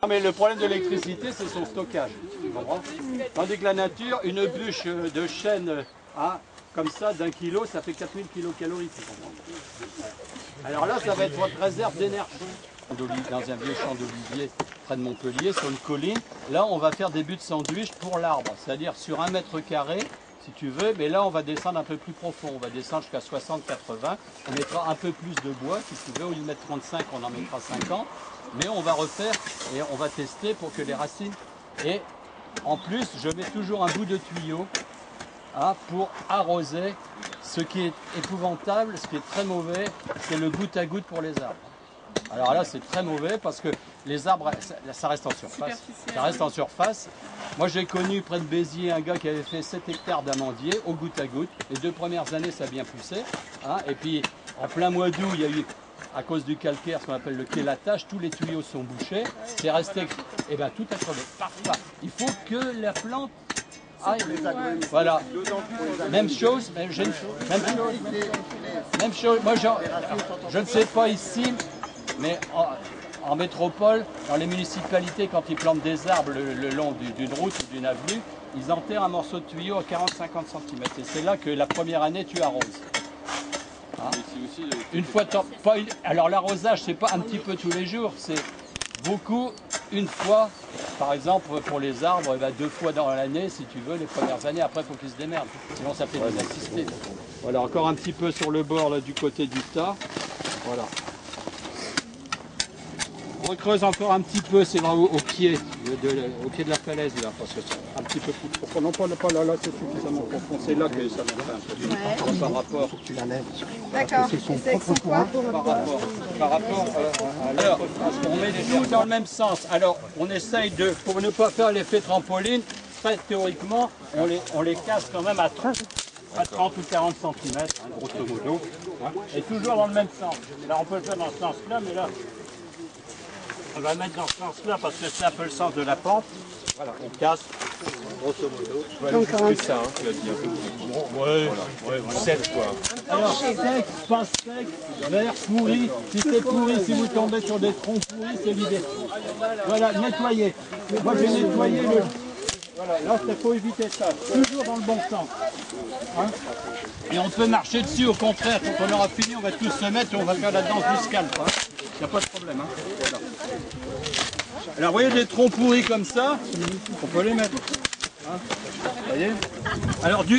Non, mais le problème de l'électricité, c'est son stockage. Tu comprends? Tandis que la nature, une bûche de chêne comme ça, d'1 kilo, ça fait 4000 kilocalories. Tu comprends? Alors là, ça va être votre réserve d'énergie. Dans un vieux champ d'olivier près de Montpellier, sur une colline, là, on va faire des buts de sandwich pour l'arbre. C'est-à-dire sur 1 mètre carré, si tu veux, mais là, on va descendre un peu plus profond. On va descendre jusqu'à 60-80. On mettra un peu plus de bois, si tu veux. Au lieu de mettre 35, on en mettra 50. Mais on va refaire et on va tester pour que les racines... Et en plus, je mets toujours un bout de tuyau pour arroser. Ce qui est épouvantable, ce qui est très mauvais, c'est le goutte à goutte pour les arbres. Alors là, c'est très mauvais parce que les arbres, ça reste en surface. Ça reste en surface. Moi, j'ai connu près de Béziers un gars qui avait fait 7 hectares d'amandiers au goutte à goutte. Les 2 premières années, ça a bien poussé. Et puis, en plein mois d'août, il y a eu, à cause du calcaire, ce qu'on appelle le kélatage, tous les tuyaux sont bouchés. C'est resté, et bien tout a crevé. Il faut que la plante aille. Voilà. Même chose. Moi, je ne sais pas ici, mais en métropole, dans les municipalités, quand ils plantent des arbres le long d'une route ou d'une avenue, ils enterrent un morceau de tuyau à 40-50 cm. Et c'est là que la première année, tu arroses. Une fois, alors l'arrosage, c'est pas un petit peu tous les jours, c'est beaucoup, une fois. Par exemple, pour les arbres, 2 fois dans l'année, si tu veux, les premières années. Après, il faut qu'ils se démerdent. Sinon, ça fait des assistés. Voilà, encore un petit peu sur le bord, là, du côté du tas. Voilà. On creuse encore un petit peu, c'est au pied de la falaise, là, parce que c'est un petit peu plus profond. Non, pas là, c'est suffisamment profond. C'est là que ça va faire un peu plus par rapport. Tu la lèves. D'accord. C'est son propre poids. Par rapport alors, on met tout dans le même sens. Alors, on essaye de, pour ne pas faire l'effet trampoline, très théoriquement, on les casse quand même à 30 ou 40 cm, grosso modo. Et toujours dans le même sens. Là, on peut le faire dans ce sens-là, mais là... On va le mettre dans ce sens-là parce que c'est un peu le sens de la pente. Voilà, on casse, grosso modo. C'est ça, tu vas dire. Ouais, 7 quoi. Alors, sec, pas sec, vert, pourri. Si c'est pourri, si vous tombez sur des troncs pourris, c'est l'idée. Voilà, nettoyer. Moi, j'ai nettoyé le... Voilà, là, il faut éviter ça. Toujours dans le bon sens. Et on peut marcher dessus, au contraire. Quand on aura fini, on va tous se mettre et on va faire la danse du scalp. Il n'y a pas de problème. Voilà. Alors, vous voyez des troncs pourris comme ça, on peut les mettre. Vous voyez?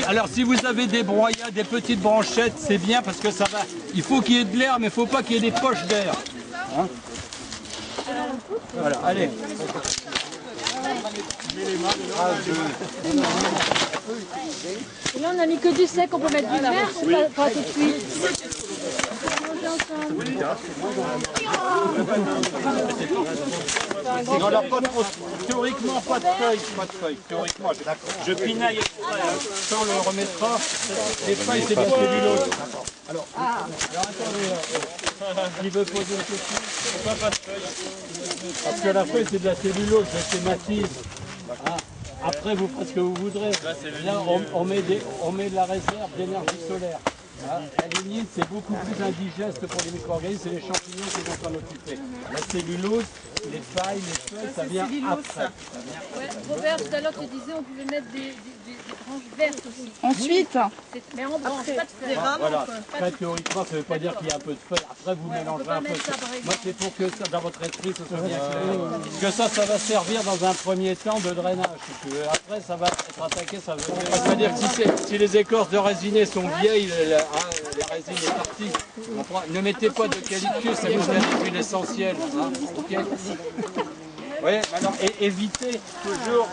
Alors, si vous avez des broyats, des petites branchettes, c'est bien parce que ça va. Il faut qu'il y ait de l'air, mais il ne faut pas qu'il y ait des poches d'air. Voilà, allez. Et là, on n'a mis que du sec, on peut mettre du vert, pas tout de suite. Non, alors pas trop, théoriquement pas de feuilles, théoriquement. Je pinaille ça on le remettra. Les feuilles c'est de la cellulose. Alors attendez, il veut poser une question. Pourquoi pas de feuilles? Parce que la feuille c'est de la cellulose, c'est massif. Après vous ferez ce que vous voudrez. Là on met de la réserve d'énergie solaire. La lignine, c'est beaucoup plus indigeste pour les micro-organismes, c'est les champignons qui vont s'en occuper. La cellulose, les pailles, les feuilles, ça vient après. Ouais, Robert, tout à l'heure, tu disais on pouvait mettre des branches vertes aussi. Ensuite, Mais en branche, pas de feuilles. Voilà, très théoriquement, ça ne veut pas dire qu'il y a un peu de feuilles. Après, vous mélangerez un peu. Moi, c'est pour que ça, dans votre esprit, ce soit bien clair. Parce que ça va servir dans un premier temps de drainage. Si tu veux. Après, ça va être attaqué, ça veut dire. C'est-à-dire que si les écorces de résinée sont vieilles, la résine est partie. Ne mettez pas d'eucalyptus, ça vous réduit l'essentiel. Okay. Oui, alors évitez toujours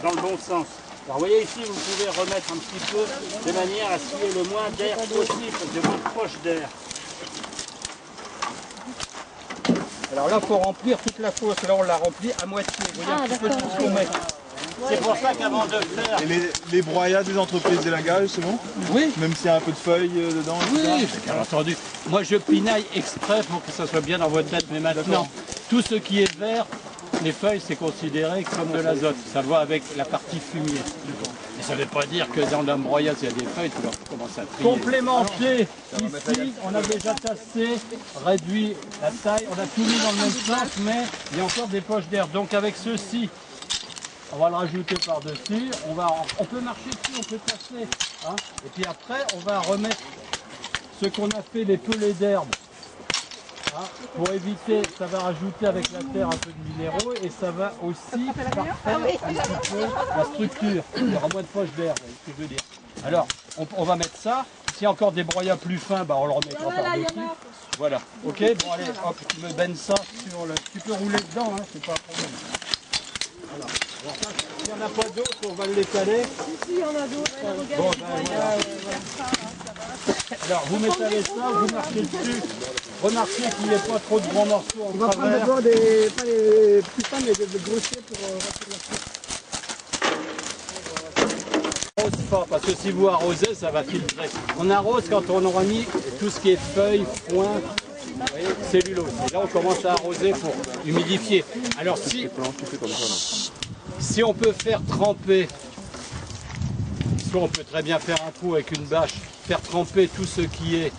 dans le bon sens. Alors vous voyez ici, vous pouvez remettre un petit peu de manière à ce qu'il y ait le moins d'air possible, de moins proche d'air. Alors là, il faut remplir toute la fosse. Là, on l'a remplie à moitié. Vous voyez un petit peu tout ce qu'on met. C'est pour ça qu'avant de faire... Et les broyats des entreprises d'élagage, c'est bon? Oui. Même s'il y a un peu de feuilles dedans? Oui, bien entendu. Moi, je pinaille exprès pour que ça soit bien dans votre tête. Mais maintenant, tout ce qui est vert, les feuilles, c'est considéré comme de l'azote. Ça va avec la partie fumier. Et ça ne veut pas dire que dans l'embroyage, il y a des feuilles, tu vas commencer à trier. Complémenter, ici, on a déjà tassé, réduit la taille, on a tout mis dans le même sens, mais il y a encore des poches d'air. Donc avec ceci, on va le rajouter par-dessus, on peut marcher dessus, on peut tasser. Hein, et puis après, on va remettre ce qu'on a fait, les pelets d'herbe. Hein, pour éviter, ça va rajouter avec la terre un peu de minéraux et ça va aussi parfaire un petit peu la structure. Il y aura moins de poches d'air, c'est ce que je veux dire. Alors, on va mettre ça. S'il y a encore des broyats plus fins, bah, on le remettra par-dessus. Voilà, ok, bon allez, hop, tu me bennes ça sur le... Tu peux rouler dedans, hein, c'est pas un problème. Voilà. Alors ça, s'il n'y en a pas d'autres, on va l'étaler. Si, il y en a d'autres. Bon, ben, voilà. Alors, vous m'étalez ça, vous marchez dessus. Remarquez qu'il n'y ait pas trop de grands morceaux en On va prendre travers. d'abord des, pas les plus fins, mais des grossiers pour retirer la Arrose pas, parce que si vous arrosez, ça va filtrer. On arrose quand on aura mis tout ce qui est feuilles, foin, vous voyez, cellulose. Et là, on commence à arroser pour humidifier. Alors, si on peut faire tremper, soit on peut très bien faire un trou avec une bâche, faire tremper tout ce qui est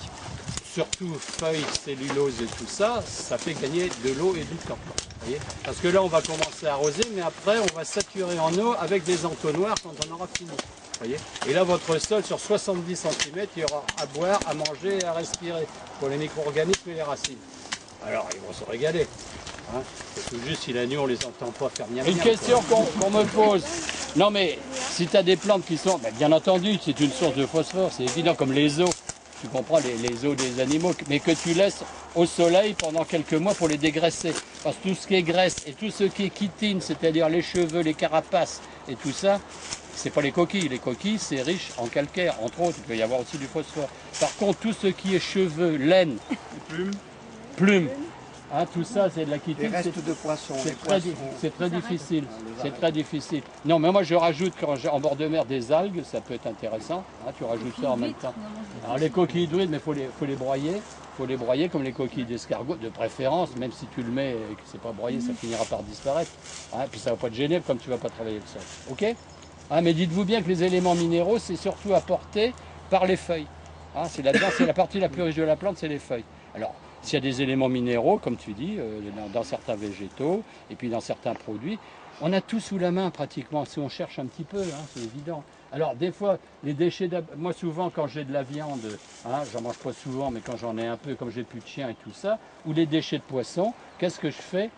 surtout feuilles, cellulose et tout ça, ça fait gagner de l'eau et du temps. Voyez, parce que là, on va commencer à arroser, mais après, on va saturer en eau avec des entonnoirs quand on aura fini. Voyez, et là, votre sol, sur 70 cm, il y aura à boire, à manger et à respirer pour les micro-organismes et les racines. Alors, ils vont se régaler. Hein, c'est tout juste si la nuit, on les entend pas faire miam. Une question qu'on me pose. Non, mais si tu as des plantes qui sont, ben, bien entendu, c'est une source de phosphore, c'est évident, comme les os. Tu comprends, les os des animaux, mais que tu laisses au soleil pendant quelques mois pour les dégraisser. Parce que tout ce qui est graisse et tout ce qui est chitine, c'est-à-dire les cheveux, les carapaces et tout ça, c'est pas les coquilles. Les coquilles, c'est riche en calcaire, entre autres. Il peut y avoir aussi du phosphore. Par contre, tout ce qui est cheveux, laine, plumes, hein, tout ça, c'est de la chitine. Les restes de poissons. C'est très difficile. C'est très difficile. Non, mais moi, je rajoute quand en bord de mer des algues, ça peut être intéressant. Hein, tu rajoutes ça en même temps. Alors, les coquilles druides, mais faut les broyer. Il faut les broyer comme les coquilles d'escargot, de préférence, même si tu le mets et que c'est pas broyé, ça finira par disparaître. Hein, puis ça va pas te gêner comme tu vas pas travailler le sol. Ok, hein, mais dites-vous bien que les éléments minéraux, c'est surtout apporté par les feuilles. Hein, c'est la partie la plus riche de la plante, c'est les feuilles. Alors, s'il y a des éléments minéraux, comme tu dis, dans certains végétaux et puis dans certains produits, on a tout sous la main pratiquement, si on cherche un petit peu, hein, c'est évident. Alors des fois, les déchets, moi souvent quand j'ai de la viande, hein, j'en mange pas souvent, mais quand j'en ai un peu, comme j'ai plus de chien et tout ça, ou les déchets de poisson, qu'est-ce que je fais?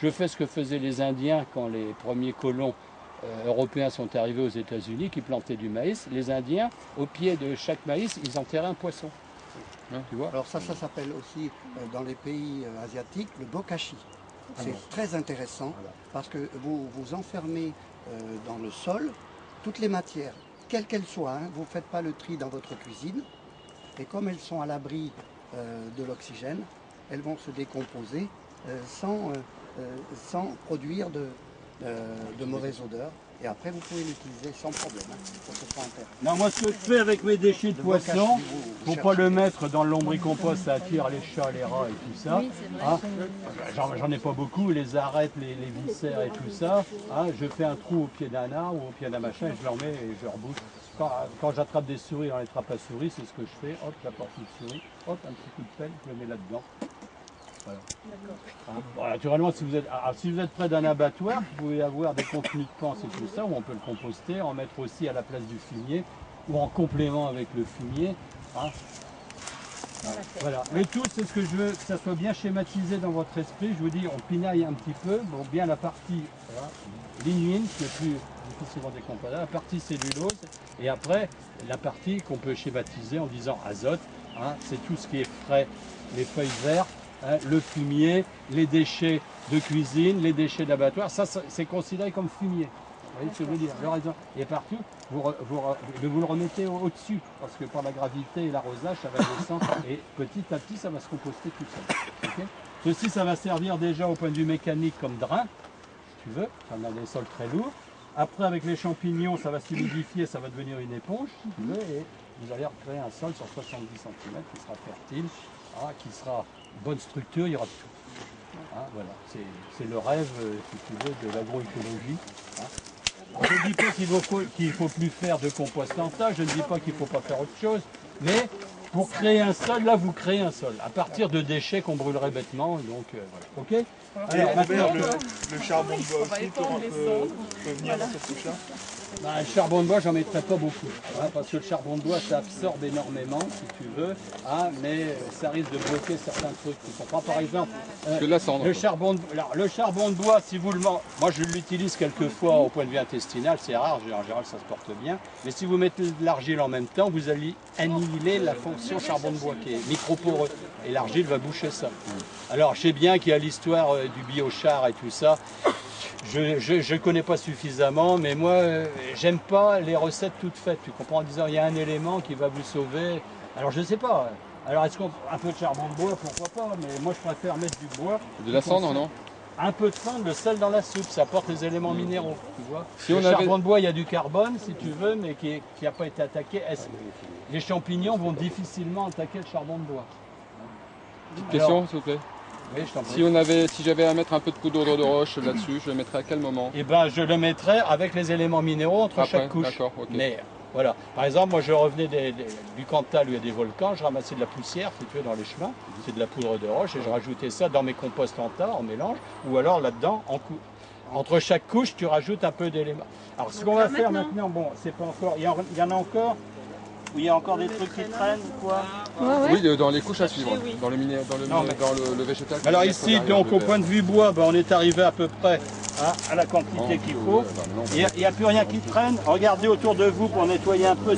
Je fais ce que faisaient les Indiens quand les premiers colons européens sont arrivés aux États-Unis, qui plantaient du maïs. Les Indiens, au pied de chaque maïs, ils enterraient un poisson. Tu vois? Alors ça s'appelle aussi dans les pays asiatiques le bokashi. C'est très intéressant parce que vous enfermez dans le sol toutes les matières, quelles qu'elles soient. Hein, vous ne faites pas le tri dans votre cuisine et comme elles sont à l'abri de l'oxygène, elles vont se décomposer sans produire de mauvaises odeurs. Et après, vous pouvez l'utiliser sans problème. Hein, pour que ce soit intéressant. Non, moi, ce que je fais avec mes déchets de poisson, pour ne pas le mettre dans le lombricompost, ça attire les chats, les rats et tout ça. Oui, c'est vrai. Hein, j'en ai pas beaucoup, les arêtes, les viscères et tout ça. Hein, je fais un trou au pied d'un arbre ou au pied d'un machin et je le remets et je rebouche. Quand j'attrape des souris dans les trappes à souris, c'est ce que je fais. Hop, j'apporte une souris, hop, un petit coup de pelle, je le mets là-dedans. Voilà. Hein, bon, naturellement, si vous êtes près d'un abattoir, vous pouvez avoir des contenus de panse et tout ça, où on peut le composter, en mettre aussi à la place du fumier, ou en complément avec le fumier. Hein. Voilà. Mais tout, c'est ce que je veux, que ça soit bien schématisé dans votre esprit. Je vous dis, on pinaille un petit peu, bon, bien la partie lignin, qui est plus difficilement décomposable, la partie cellulose, et après, la partie qu'on peut schématiser en disant azote, hein, c'est tout ce qui est frais, les feuilles vertes, hein, le fumier, les déchets de cuisine, les déchets d'abattoir, ça c'est considéré comme fumier. Vous voyez ce que je veux dire? Et partout, vous le remettez au-dessus, parce que par la gravité et l'arrosage, ça va descendre, et petit à petit, ça va se composter tout seul. Okay, ceci, ça va servir déjà au point de vue mécanique comme drain, si tu veux, on a des sols très lourds. Après, avec les champignons, ça va s'humidifier, ça va devenir une éponge, si tu veux, et vous allez recréer un sol sur 70 cm qui sera fertile, qui sera bonne structure, il y aura tout. Hein, voilà, c'est le rêve, si tu veux, de l'agroécologie. Hein. Je ne dis pas qu'il ne faut plus faire de compostantage, je ne dis pas qu'il ne faut pas faire autre chose, mais pour créer un sol, là vous créez un sol, à partir de déchets qu'on brûlerait bêtement, donc voilà, ok. Alors maintenant, le charbon de bois aussi peut venir dans cette couche-là. le charbon de bois, j'en mettrai pas beaucoup, hein, parce que le charbon de bois, ça absorbe énormément, si tu veux, hein, mais ça risque de bloquer certains trucs. Tu comprends, par exemple, le charbon de bois, si vous le mangez, moi je l'utilise quelquefois au point de vue intestinal, c'est rare, en général ça se porte bien, mais si vous mettez de l'argile en même temps, vous allez annihiler la fonction charbon de bois qui est microporeux, et l'argile va boucher ça. Alors je sais bien qu'il y a l'histoire du biochar et tout ça. Je ne connais pas suffisamment, mais moi, j'aime pas les recettes toutes faites. Tu comprends, en disant il y a un élément qui va vous sauver. Alors je sais pas. Alors est-ce qu'on un peu de charbon de bois, pourquoi pas, mais moi je préfère mettre du bois. De la cendre, non? Un peu de cendre, le sel dans la soupe, ça apporte les éléments minéraux, tu vois. Si Le charbon de bois, il y a du carbone, si tu veux, mais qui n'a pas été attaqué. Les champignons vont difficilement attaquer le charbon de bois. Petite question, s'il vous plaît. Oui, je t'en prie. Si j'avais à mettre un peu de poudre de roche là-dessus, je le mettrais à quel moment? Eh ben, je le mettrais avec les éléments minéraux entre chaque couche. D'accord, ok. Mais voilà. Par exemple, moi je revenais du Cantal où il y a des volcans, je ramassais de la poussière, si tu veux, dans les chemins, c'est de la poudre de roche, et je rajoutais ça dans mes composts en tas, en mélange, ou alors là-dedans, entre chaque couche, tu rajoutes un peu d'éléments. Alors ce qu'on va faire maintenant, bon, c'est pas encore, il y en a encore. Oui, il y a encore des trucs qui traînent ou quoi? Oui, dans les couches à suivre, dans le végétal. Alors ici, donc au point de vue bois, on est arrivé à peu près à la quantité qu'il faut. Il n'y a plus rien qui traîne. Regardez autour de vous pour nettoyer un peu.